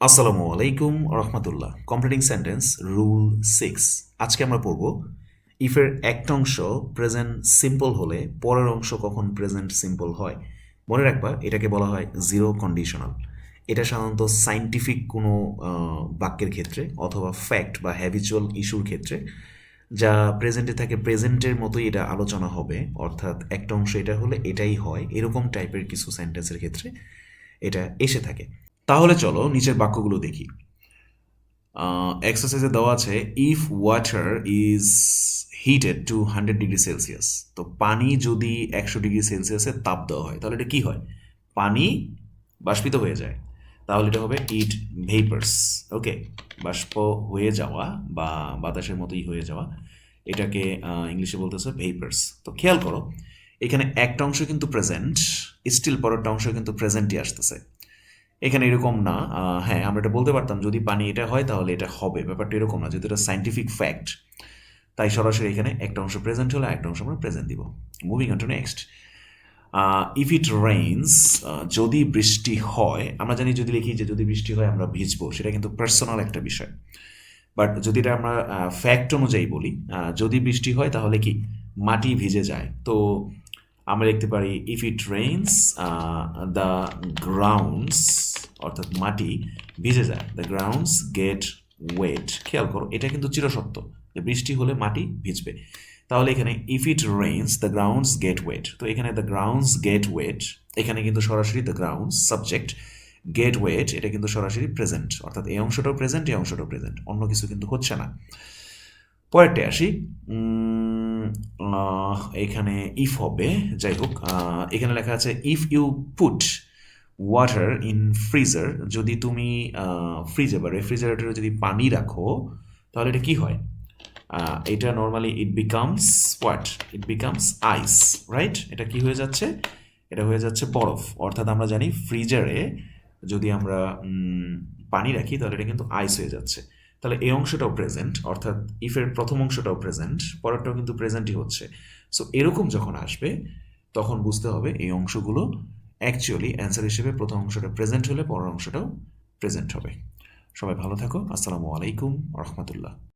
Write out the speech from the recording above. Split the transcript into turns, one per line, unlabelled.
আসসালামু আলাইকুম রহমতুল্লাহ। Completing sentence rule 6। আজকে আমরা পড়ব ইফের একটা অংশ প্রেজেন্ট সিম্পল হলে পরের অংশ কখন প্রেজেন্ট সিম্পল হয়। মনে রাখবা এটাকে বলা হয় জিরো কন্ডিশনাল। এটা সাধারণত সাইন্টিফিক কোনো বাক্যের ক্ষেত্রে অথবা ফ্যাক্ট বা হ্যাবিচুয়াল ইস্যুর ক্ষেত্রে যা প্রেজেন্টে থাকে প্রেজেন্টের মতোই এটা আলোচনা হবে, অর্থাৎ একটা অংশ এটা হলে এটাই হয়, এরকম টাইপের কিছু সেন্টেন্সের ক্ষেত্রে এটা এসে থাকে। তাহলে চলো নিচের বাক্যগুলো দেখি। এক্সারসাইজে দেওয়া আছে if water is heated to 100 degree Celsius. তো পানি যদি 100 ডিগ্রি সেলসিয়াসে তাপ দেওয়া হয় তাহলে এটা কি হয়? পানি বাষ্পিত হয়ে যায়। তাহলে এটা হবে ইট ভেপার্স। ওকে, বাষ্প হয়ে যাওয়া বা বাতাসের মতোই হয়ে যাওয়া, এটাকে ইংলিশে বলতেছে ভেপার্স। তো খেয়াল করো, এখানে একটা অংশ কিন্তু প্রেজেন্ট, স্টিল পরেরটা অংশ কিন্তু প্রেজেন্টই আসতেছে। এখানে এরকম না। হ্যাঁ, আমরা এটা বলতে পারতাম যদি পানি এটা হয় তাহলে এটা হবে, ব্যাপারটা এরকম না, যেহেতু এটা সাইন্টিফিক ফ্যাক্ট তাই সরাসরি এখানে একটা অংশ প্রেজেন্ট হলে একটা অংশ আমরা প্রেজেন্ট দিব। Moving on to next. If it rains, যদি বৃষ্টি হয়, আমরা জানি যদি লিখি যে যদি বৃষ্টি হয় আমরা ভিজবো, সেটা কিন্তু পার্সোনাল একটা বিষয়। বাট যদি এটা আমরা ফ্যাক্ট অনুযায়ী বলি, যদি বৃষ্টি হয় তাহলে কি মাটি ভিজে যায়। তো আমরা লিখতে পারি if it rains the grounds, অর্থাৎ মাটি ভিজে যায়, দ্য গ্রাউন্ডস গেট ওয়েট। খেয়াল করো এটা কিন্তু চিরসত্য যে বৃষ্টি হলে মাটি ভিজবে। তাহলে এখানে if it rains the grounds get wet, তো এখানে দ্য গ্রাউন্ডস গেট ওয়েট, এখানে কিন্তু সরাসরি the grounds subject, get wet এটা কিন্তু সরাসরি প্রেজেন্ট, অর্থাৎ এই অংশটাও প্রেজেন্ট এই অংশটাও প্রেজেন্ট, অন্য কিছু কিন্তু হচ্ছে না। পরেরটে আসি। এখানে ইফ হবে, যাই হোক, এখানে লেখা আছে if you put water in freezer, যদি তুমি ফ্রিজে বা রেফ্রিজারেটরে যদি পানি রাখো তাহলে এটা কি হয়? এটা normally it becomes what, it becomes ice, right? এটা কি হয়ে যাচ্ছে? এটা হয়ে যাচ্ছে বরফ। অর্থাৎ আমরা জানি ফ্রিজারে যদি আমরা পানি রাখি তাহলে এটা কিন্তু আইস হয়ে যাচ্ছে। তাহলে এই অংশটাও প্রেজেন্ট, অর্থাৎ ইফের প্রথম অংশটাও প্রেজেন্ট, পরেরটাও কিন্তু প্রেজেন্টই হচ্ছে। সো এরকম যখন আসবে তখন বুঝতে হবে এই অংশগুলো অ্যাকচুয়ালি অ্যান্সার হিসেবে প্রথম অংশটা প্রেজেন্ট হলে পরের অংশটাও প্রেজেন্ট হবে। সবাই ভালো থাকো। আসসালামু আলাইকুম রহমতুল্লাহ।